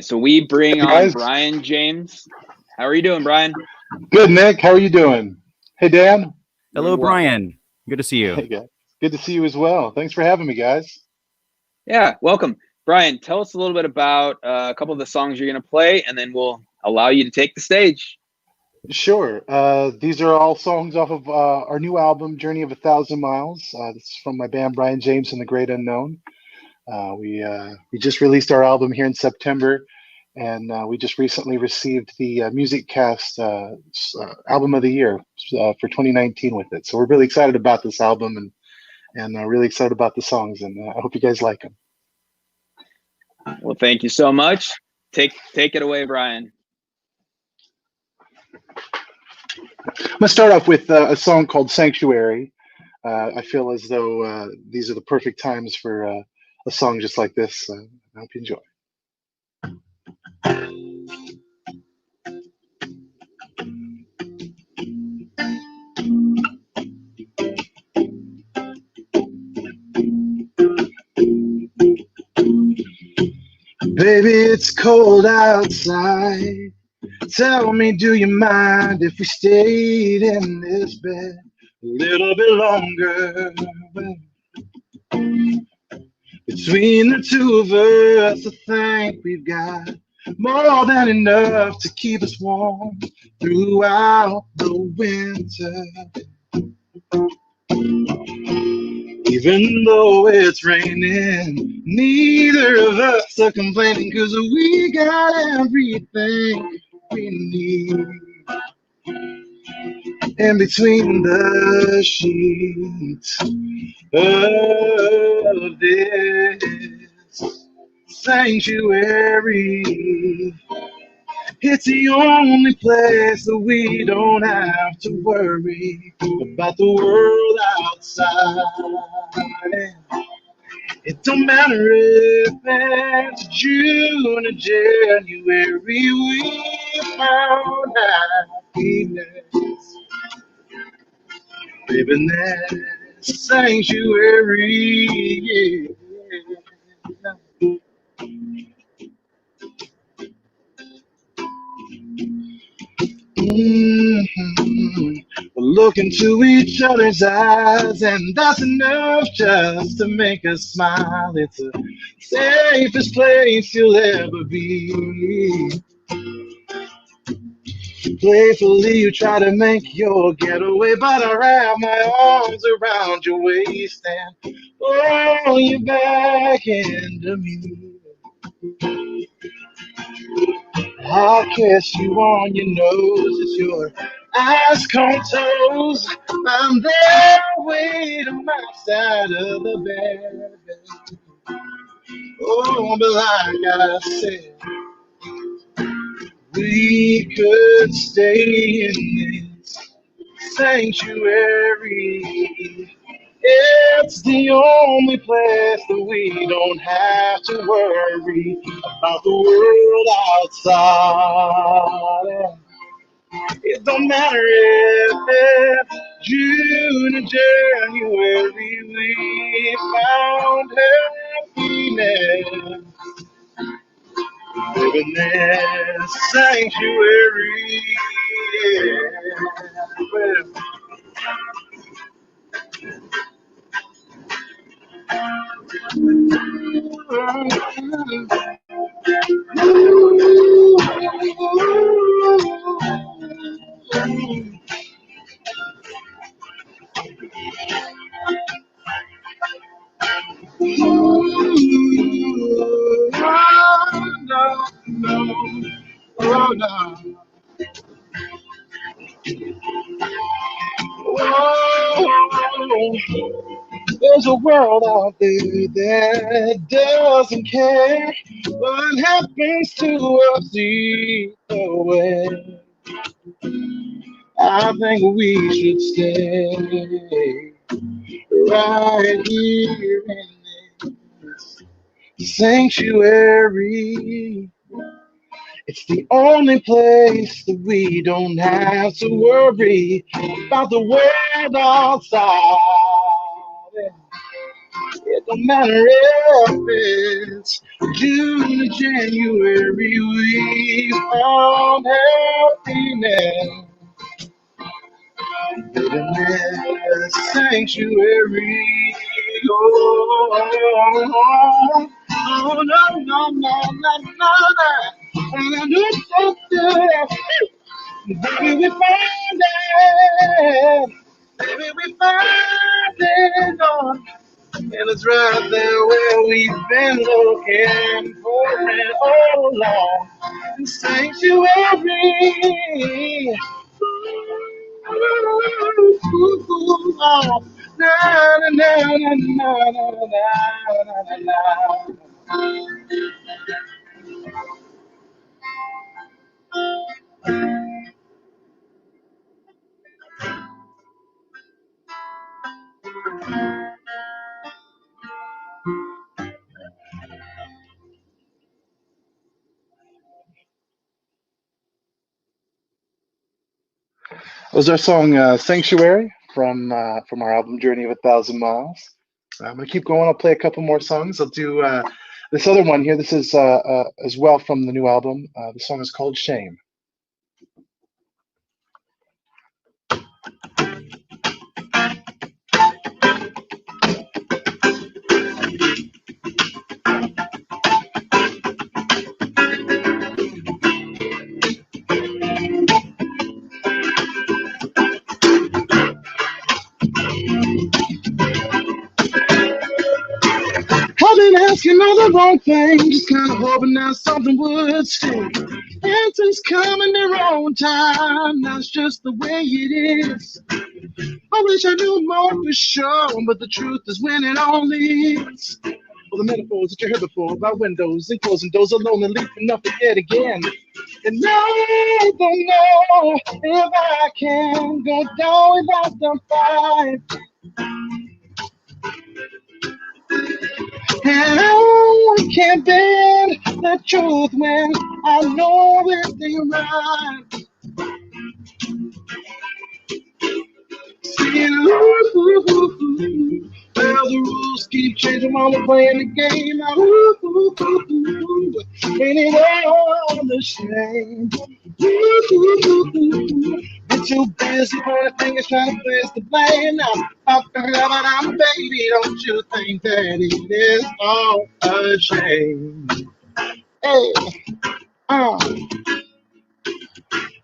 So we bring Hey on guys, Brian James. How are you doing, Brian? good Nick. How are you doing? Hey Dan. Doing Hello, well. Brian. Good to see you. Hey guys. Good to see you as well. Thanks for having me, guys. Yeah, welcome. Brian, tell us a little bit about a couple of the songs you're going to play, and then we'll allow you to take the stage. Sure. These are all songs off of our new album, Journey of a Thousand Miles. This is from my band, Brian James and the Great Unknown. We just released our album here in September, and we just recently received the Music Cast Album of the Year for 2019 with it. So we're really excited about this album and really excited about the songs, and I hope you guys like them. Well, thank you so much. Take it away, Brian. I'm gonna start off with a song called Sanctuary. I feel as though these are the perfect times for a song just like this. I hope you enjoy. Baby, it's cold outside. Tell me, do you mind if we stayed in this bed a little bit longer? Between the two of us, I think we've got more than enough to keep us warm throughout the winter. Even though it's raining, neither of us are complaining, 'cause we got everything we need in between the sheets of this sanctuary. It's the only place that we don't have to worry about the world outside. It don't matter if it's June or January, we found happiness. Baby, in that sanctuary, yeah. We look into each other's eyes, and that's enough just to make us smile. It's the safest place you'll ever be. Playfully, you try to make your getaway, but I wrap my arms around your waist and pull you back into me. I'll kiss you on your nose as your eyes come toes. I'm there waiting on my side of the bed. Oh, but like I said, we could stay in this sanctuary. It's the only place that we don't have to worry about the world outside. It don't matter if it's June or January, we found happiness living in a sanctuary. Yeah. There's a world out there that doesn't care what happens to us either way. I think we should stay right here in this sanctuary. It's the only place that we don't have to worry about the world outside. It don't matter if it's June or January, we found happiness in this sanctuary. Oh, oh, no, no, no, no, no, no. Baby, we found it. Baby, we found it. Oh, and it's right there where we've been looking for it all along. Sanctuary. Ooh, oh, na na na na na na na na na. Was our song "Sanctuary" from our album "Journey of a Thousand Miles." I'm gonna keep going. I'll play a couple more songs. I'll do this other one here. This is as well from the new album. The song is called "Shame." I've been asking all the wrong things, just kind of hoping that something would stick. Answers come in their own time. That's just the way it is. I wish I knew more for sure, but the truth is when it all leads. Well, the metaphors that you heard before about windows and closing doors alone and leaping up yet again. And I don't know if I can go down without the fight. And I can't bend the truth when I know it ain't right. Singing, ooh, ooh, ooh, ooh. Well, the rules keep changing while we're playing the game. Ooh, ooh, ooh, ooh. Ain't it all the same? Ooh, ooh, ooh, ooh. You're too busy pointing fingers trying to place the blame. Now, I'm baby, don't you think that it is all a shame? Hey,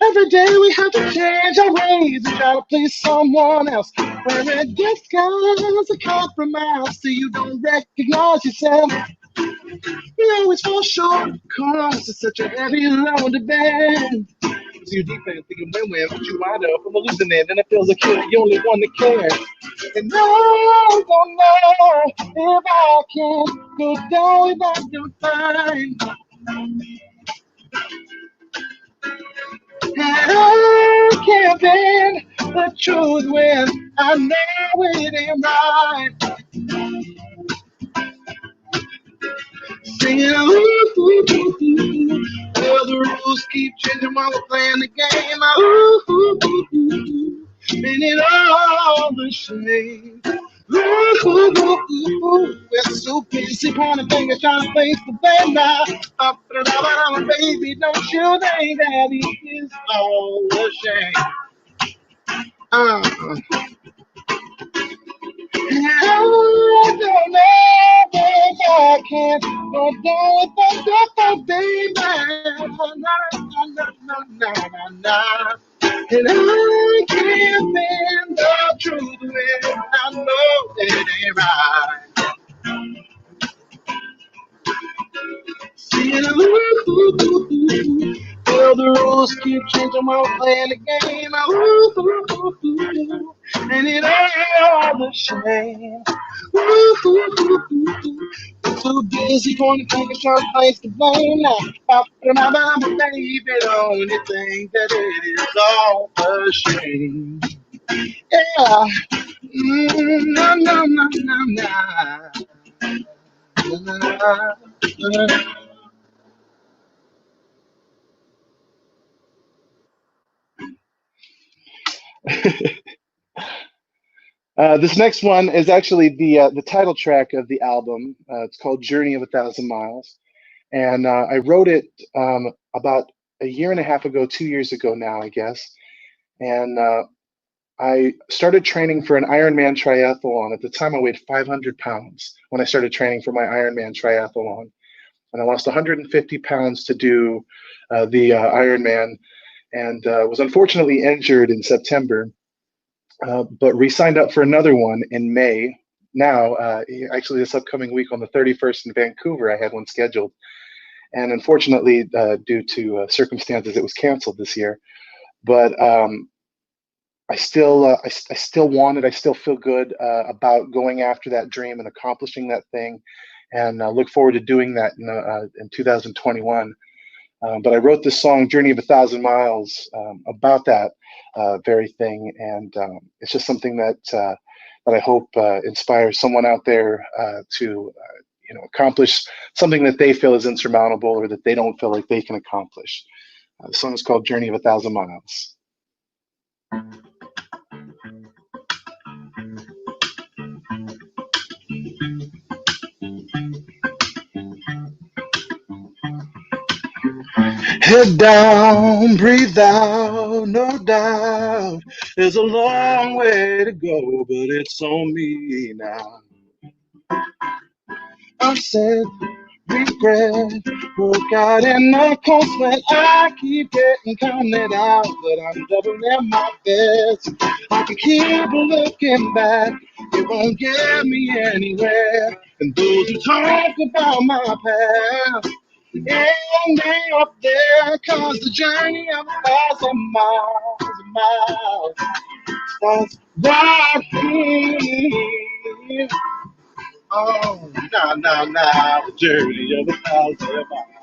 every day we have to change our ways and try to please someone else. Wearing disguise a compromise so you don't recognize yourself. You always fall short cause it's such a heavy load to bear. So you deep in thinking win-win, but you wind up from losing it, and it feels like you're the only one that cares. And I don't know if I can go down without your fine. And I can't bend the truth when I know it ain't right. Singing, ooh, ooh, ooh, ooh. Well, the rules keep changing while we're playing the game. Ooh, ooh, ooh, ooh. Ain't it all the same? Ooh, ooh, ooh, ooh. We're so busy pointing fingers trying to face the blame now. Baby, don't you think that it is all a shame? I don't know if I can go down with the baby. Na, na. And I can't bend the truth when I know it ain't right. Singing, ooh, ooh, ooh, ooh. Well, the rules keep changing while we're playing the game. Ooh, ooh, ooh, ooh. And it ain't all the shame. Ooh, ooh, ooh, ooh. I'm too busy pointing fingers trying to place the blame now. Baby, don't you think that it is all a shame? Yeah. No, no, no, no, no. This next one is actually the title track of the album. It's called "Journey of a Thousand Miles," and I wrote it about a year and a half ago, 2 years ago now, I guess. And I started training for an Ironman triathlon. At the time, I weighed 500 pounds when I started training for my Ironman triathlon, and I lost 150 pounds to do the Ironman, and was unfortunately injured in September. But re-signed up for another one in May. Now, actually, this upcoming week on the 31st in Vancouver, I had one scheduled, and unfortunately, due to circumstances, it was canceled this year. But I still want it. I still feel good about going after that dream and accomplishing that thing, and look forward to doing that in 2021. But I wrote this song, "Journey of a Thousand Miles," about that very thing, and it's just something that I hope inspires someone out there to accomplish something that they feel is insurmountable or that they don't feel like they can accomplish. The song is called "Journey of a Thousand Miles." Head down, breathe out, no doubt. There's a long way to go, but it's on me now. I said, regret, work out in the cold sweat. I keep getting counted out, but I'm doubling my best. I can keep looking back, it won't get me anywhere. And those who talk about my past, yeah, they up there, 'cause the journey of a thousand miles starts right here. Oh, now, the journey of a thousand miles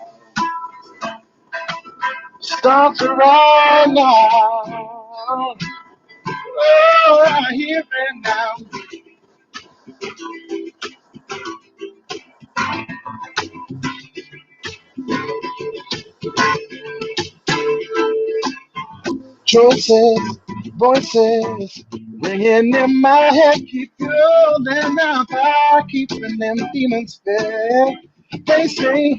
starts right now. Oh, right here and now. Choices, voices, ringing in my head, keep rolling out. I keeping them demons fed. They say,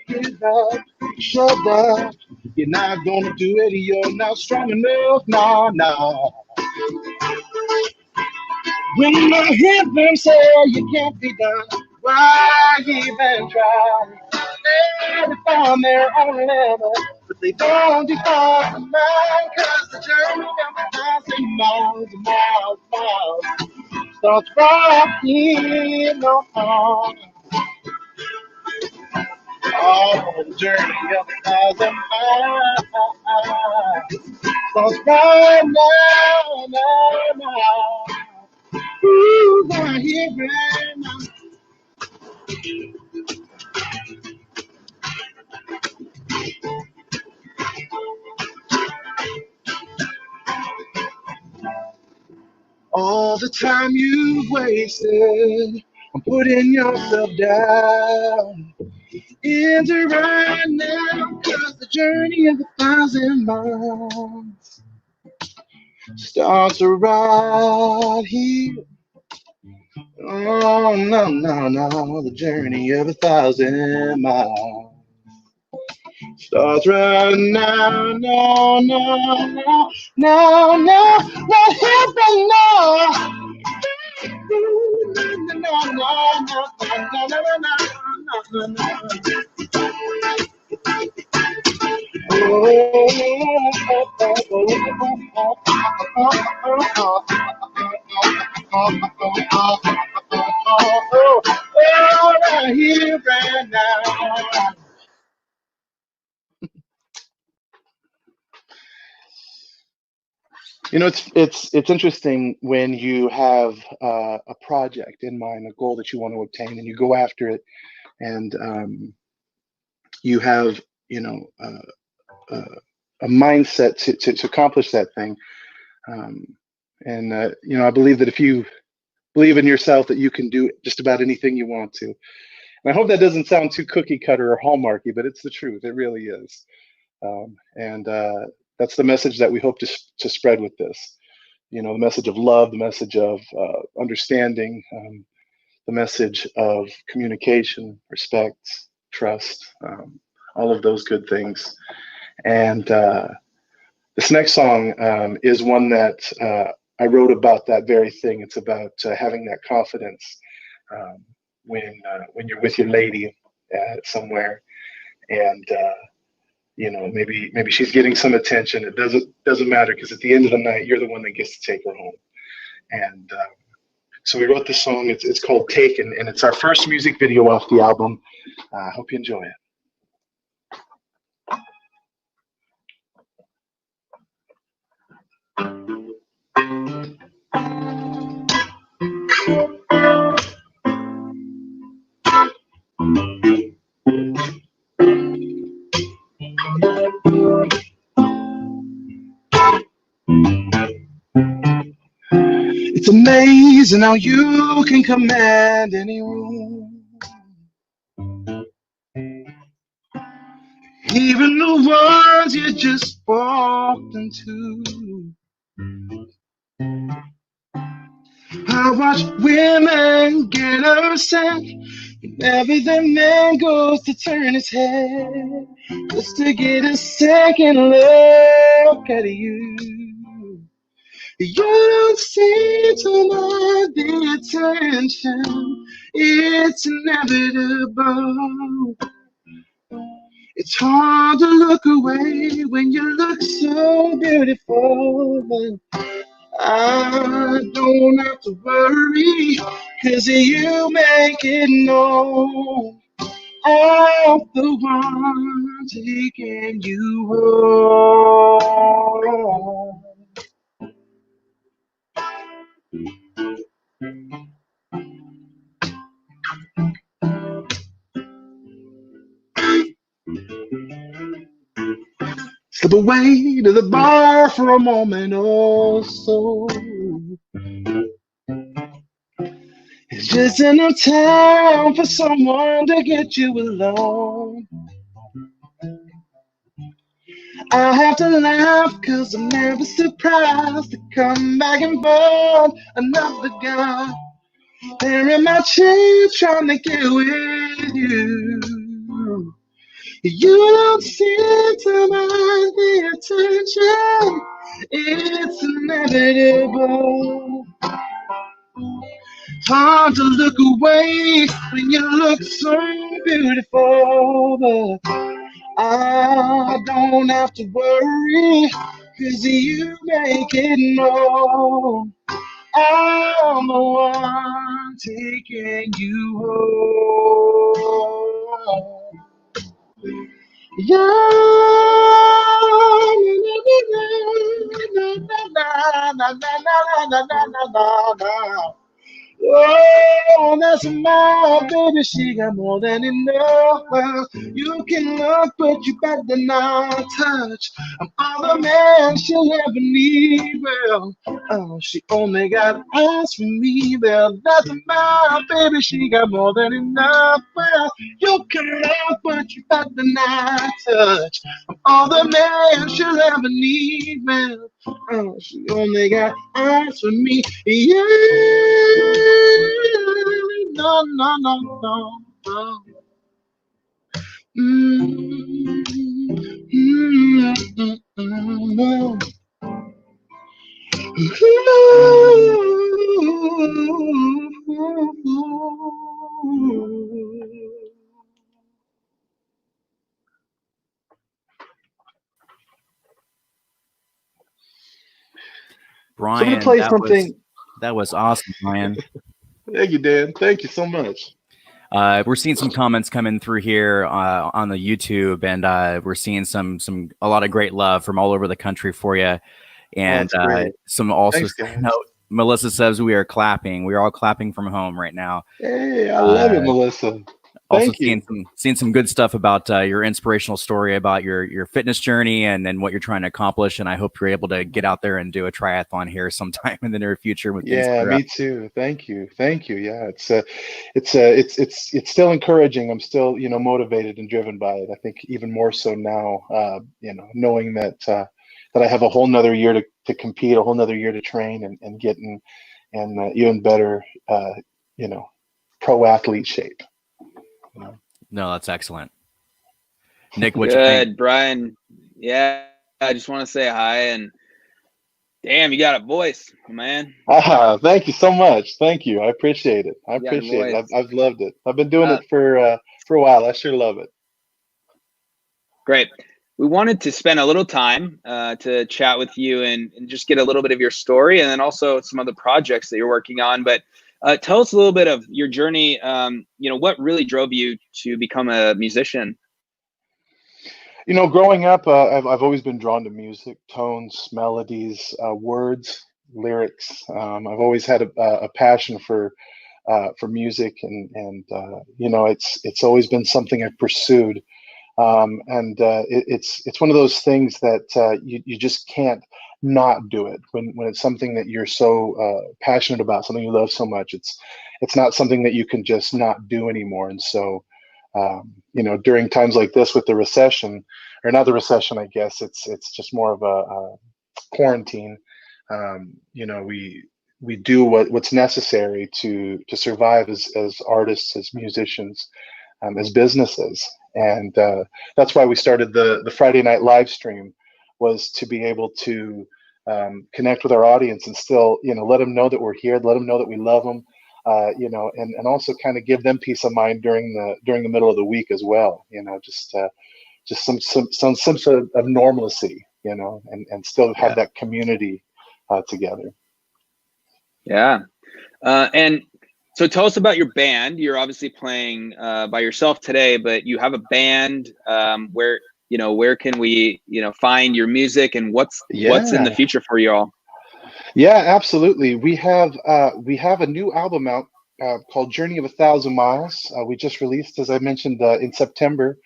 give up, shut up. You're not gonna do it, you're not strong enough. No, no. When I hear them say you can't be done, why even try? They found their own level, but they don't define mine. 'Cause the journey of a thousand miles starts right here, no more. Oh, the journey of a thousand miles starts right now. Ooh, right here, right now. All the time you've wasted on putting yourself down into right now, 'cause the journey of a thousand miles starts right here. Oh, no, the journey of a thousand miles starts right now, no, what happened now? Right here, right now. You know, it's interesting when you have a project in mind, a goal that you want to obtain, and you go after it, and you have uh, a mindset to accomplish that thing. And I believe that if you believe in yourself, that you can do just about anything you want to. And I hope that doesn't sound too cookie cutter or hallmarky, but it's the truth. It really is. And that's the message that we hope to spread with this. you know, the message of love, the message of understanding, the message of communication, respect, trust, all of those good things. And this next song is one that I wrote about that very thing. It's about having that confidence when you're with your lady somewhere, and you know, maybe she's getting some attention. It doesn't matter, because at the end of the night, you're the one that gets to take her home. And so we wrote this song. It's called "Taken," and it's our first music video off the album. I hope you enjoy it. It's amazing how you can command any room, even the ones you just walked into. I watch women get upset whenever the man goes to turn his head, just to get a second look at you. You don't seem to mind the attention. It's inevitable. It's hard to look away when you look so beautiful. But I don't have to worry, 'cause you make it known I'm the one taking you home. Slip away to the bar for a moment or so. It's just enough time for someone to get you alone. I have to laugh, 'cause I'm never surprised to come back and find another guy there in my chair trying to get with you. You don't seem to mind the attention. It's inevitable. Hard to look away when you look so beautiful. But I don't have to worry, 'cause you make it known I'm the one taking you home. Yeah. Na, na, na, na, na, na, na, na, na, na. Oh, that's my baby, she got more than enough. Well, you can look, but you better not touch. I'm all the man she'll ever need. Well, oh, she only got eyes for me. Well, that's my baby, she got more than enough. Well, you can look, but you better not touch. I'm all the man she'll ever need. Well, oh, she only got eyes for me. Yeah. No, no, no, no, no. Mm, mm, mm, no. Brian, So I'm gonna play something. That was awesome, Brian. Thank you, Dan. Thank you so much. We're seeing some comments coming through here on the YouTube, and we're seeing a lot of great love from all over the country for you, and some also. Thanks, Melissa says we are clapping. We are all clapping from home right now. Hey, I love it, Melissa. Also seeing some good stuff about your inspirational story about your fitness journey and what you're trying to accomplish. And I hope you're able to get out there and do a triathlon here sometime in the near future. Me too. Thank you. Yeah, it's still encouraging. I'm still motivated and driven by it. I think even more so now. Knowing that that I have a whole nother year to compete, a whole nother year to train and get in even better, pro athlete shape. No, that's excellent. Nick, what you Good, think? Brian. Yeah, I just want to say hi, and damn, you got a voice, man. Thank you so much. Thank you. I appreciate it. I You got a appreciate it. voice. I've loved it. I've been doing Uh, it for a while. I sure love it. Great. We wanted to spend a little time to chat with you and just get a little bit of your story, and then also some other projects that you're working on. But tell us a little bit of your journey. What really drove you to become a musician? Growing up, I've always been drawn to music, tones, melodies, words, lyrics. I've always had a passion for music, and it's always been something I've pursued. It's one of those things that you just can't not do it when it's something that you're so passionate about, something you love so much. It's not something that you can just not do anymore. And so, during times like this with the recession, or not the recession, I guess it's just more of a quarantine. We do what's necessary to survive as artists, as musicians, as businesses. And that's why we started the Friday night live stream, was to be able to connect with our audience and still, let them know that we're here, let them know that we love them, and also kind of give them peace of mind during the middle of the week as well. Just some sense of normalcy, and still have that community together. Yeah. And so tell us about your band. You're obviously playing by yourself today, but you have a band. Where can we, find your music, and what's in the future for you all? Yeah, absolutely. We have a new album out called Journey of 1,000 Miles. We just released, as I mentioned, in September.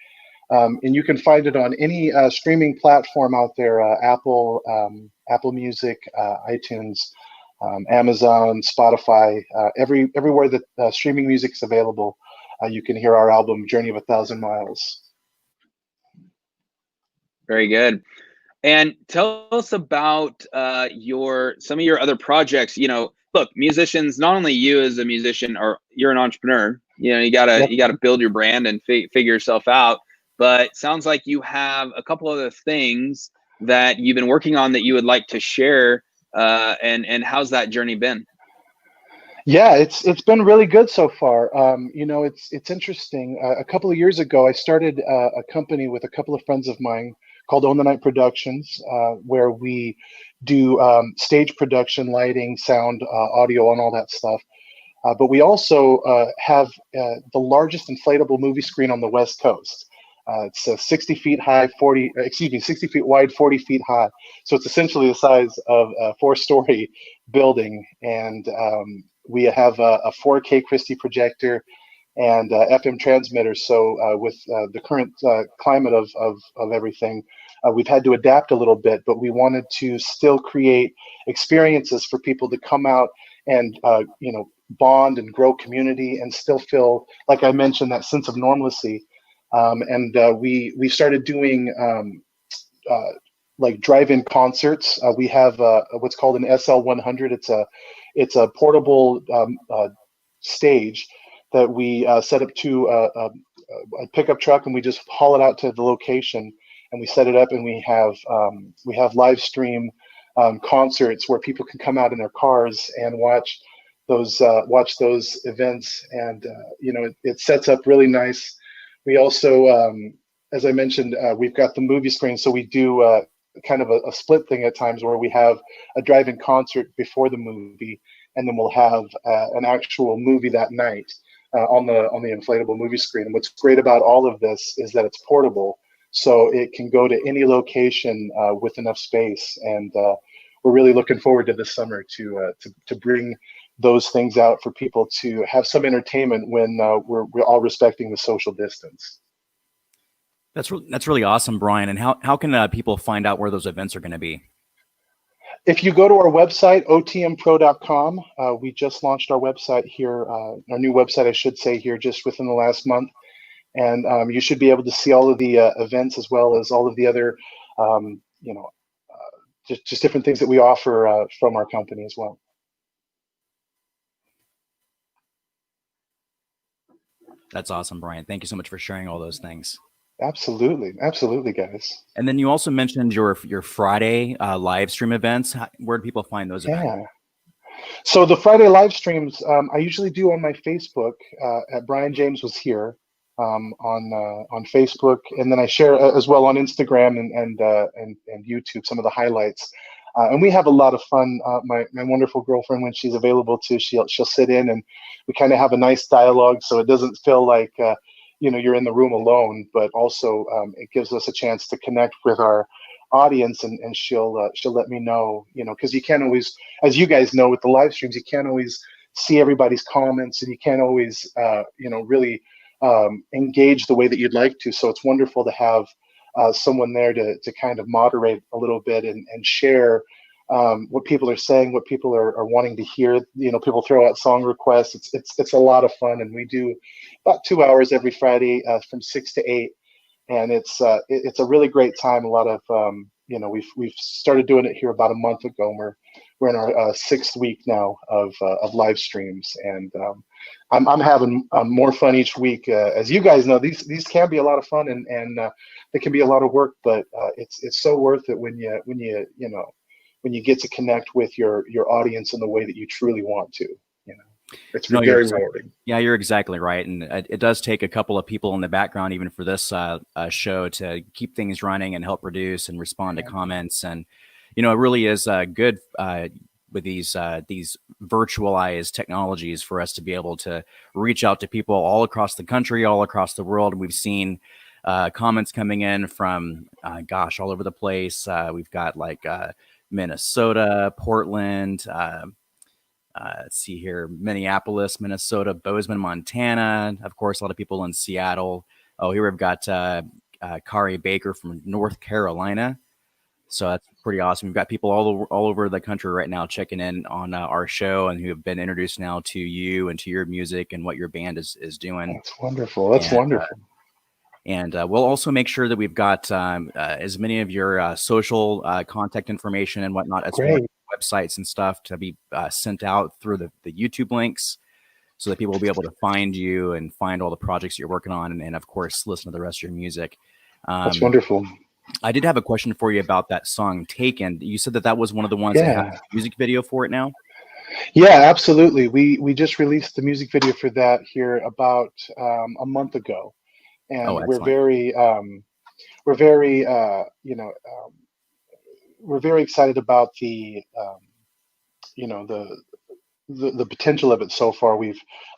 And you can find it on any streaming platform out there: Apple Music, iTunes, Amazon, Spotify, everywhere that streaming music is available. You can hear our album Journey of 1,000 Miles. Very good. And tell us about some of your other projects. Look, musicians, not only you as a musician, or you're an entrepreneur. You gotta build your brand and figure yourself out. But sounds like you have a couple other things that you've been working on that you would like to share. And how's that journey been? Yeah, it's been really good so far. It's interesting. A couple of years ago, I started a company with a couple of friends of mine called On the Night Productions, where we do stage production, lighting, sound, audio, and all that stuff. But we also have the largest inflatable movie screen on the West Coast. It's 60 feet high, 60 feet wide, 40 feet high. So it's essentially the size of a 4-story building. And we have a 4K Christie projector and FM transmitters. So with the current climate of everything, we've had to adapt a little bit, but we wanted to still create experiences for people to come out and bond and grow community and still feel, like I mentioned, that sense of normalcy. We started doing like drive-in concerts. We have what's called an SL100. It's a portable stage that we set up to a pickup truck, and we just haul it out to the location, and we set it up, and we have live stream concerts where people can come out in their cars and watch those events, and it sets up really nice. We also, as I mentioned, we've got the movie screen, so we do kind of a split thing at times where we have a drive-in concert before the movie, and then we'll have an actual movie that night on the inflatable movie screen. And what's great about all of this is that it's portable, so it can go to any location with enough space. And we're really looking forward to this summer to bring those things out for people to have some entertainment when we're all respecting the social distance. That's really awesome, Brian. And how can people find out where those events are going to be? If you go to our website, otmpro.com, we just launched our website here, our new website, I should say, here just within the last month. And you should be able to see all of the events, as well as all of the other, just different things that we offer from our company as well. That's awesome, Brian. Thank you so much for sharing all those things. Absolutely, absolutely, guys. And then you also mentioned your Friday live stream events. Where do people find those events? So the Friday live streams, I usually do on my Facebook at Brian James Was Here on Facebook, and then I share as well on Instagram and YouTube some of the highlights. And we have a lot of fun. My wonderful girlfriend, when she's available too, she'll sit in, and we kind of have a nice dialogue, so it doesn't feel like you're in the room alone, but also it gives us a chance to connect with our audience, and she'll let me know, because you can't always, as you guys know, with the live streams, you can't always see everybody's comments, and you can't always really engage the way that you'd like to. So it's wonderful to have someone there to kind of moderate a little bit and share what people are saying, what people are wanting to hear. People throw out song requests. It's a lot of fun, and we do about 2 hours every Friday from 6 to 8. And it's a really great time. A lot of we've started doing it here about a month ago, and we're in our 6th week now of live streams, and I'm having more fun each week. As you guys know, these can be a lot of fun, and they can be a lot of work, but it's so worth it when you get to connect with your audience in the way that you truly want to. It's very rewarding. Yeah, you're exactly right. And it does take a couple of people in the background, even for this show, to keep things running and help produce and respond to comments. And, it really is good with these virtualized technologies for us to be able to reach out to people all across the country, all across the world. And we've seen comments coming in from, all over the place. We've got like Minnesota, Portland, let's see here, Minneapolis, Minnesota, Bozeman, Montana. Of course, a lot of people in Seattle. Oh, here we've got Kari Baker from North Carolina. So that's pretty awesome. We've got people all over the country right now checking in on our show, and who have been introduced now to you and to your music and what your band is doing. That's wonderful. That's wonderful. And we'll also make sure that we've got as many of your social contact information and whatnot as well, websites and stuff, to be sent out through the YouTube links, so that people will be able to find you and find all the projects you're working on, and of course listen to the rest of your music. That's wonderful. I did have a question for you about that song Taken. You said that was one of the ones that has a music video for it now? Yeah, absolutely. We just released the music video for that here about a month ago, and we're very excited about the the potential of it so far.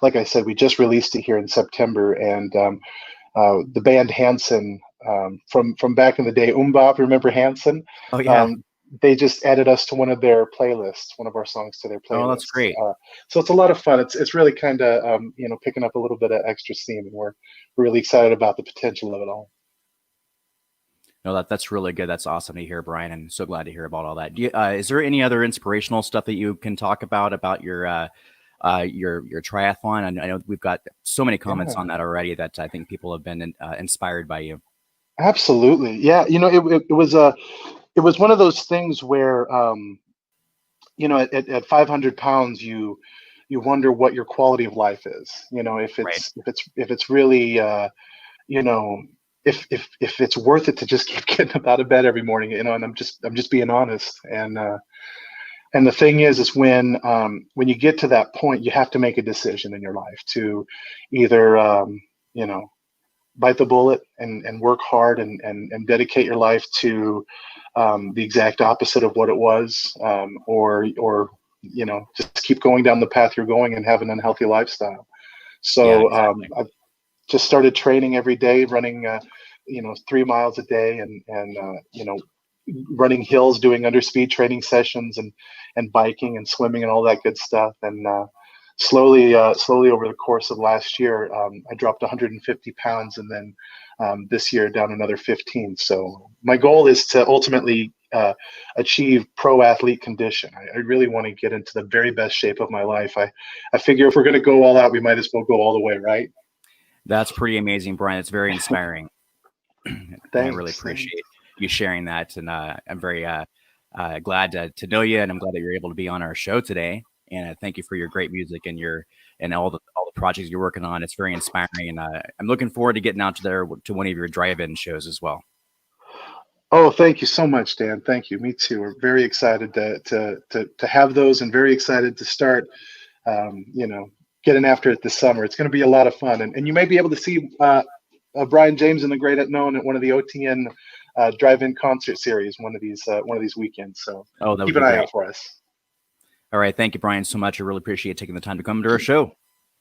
Like I said, we just released it here in September, and the band Hanson, from back in the day, remember Hanson? Oh yeah. They just added us to one of their playlists, one of our songs to their playlist. Oh, that's great. So it's a lot of fun. It's really kind of picking up a little bit of extra steam, and we're really excited about the potential of it all. No, that's really good. That's awesome to hear, Brian, and so glad to hear about all that. Is there any other inspirational stuff that you can talk about your triathlon? I know we've got so many comments on that already that I think people have been inspired by you. Absolutely, yeah. It was one of those things where at 500 pounds you wonder what your quality of life is. If it's really if it's worth it to just keep getting up out of bed every morning, and I'm just being honest. And the thing is when you get to that point, you have to make a decision in your life to either bite the bullet and work hard and dedicate your life to the exact opposite of what it was, or just keep going down the path you're going and have an unhealthy lifestyle. So I've just started training every day, running 3 miles a day, and running hills, doing underspeed training sessions, and biking and swimming and all that good stuff. And slowly over the course of last year, I dropped 150 pounds, and then this year down another 15. So my goal is to ultimately achieve pro athlete condition. I really want to get into the very best shape of my life. I figure if we're going to go all out, we might as well go all the way, right? That's pretty amazing, Brian. It's very inspiring. I really appreciate you sharing that, and I'm very glad to know you, and I'm glad that you're able to be on our show today. And thank you for your great music and all the projects you're working on. It's very inspiring, and I'm looking forward to getting out to one of your drive-in shows as well. Oh, thank you so much, Dan. Thank you. Me too. We're very excited to have those, and very excited to start, getting after it this summer. It's going to be a lot of fun, and you may be able to see Brian James and the Great Unknown at one of the OTN drive-in concert series one of these weekends. So keep an eye out for us. All right, thank you, Brian, so much. I really appreciate taking the time to come to our show.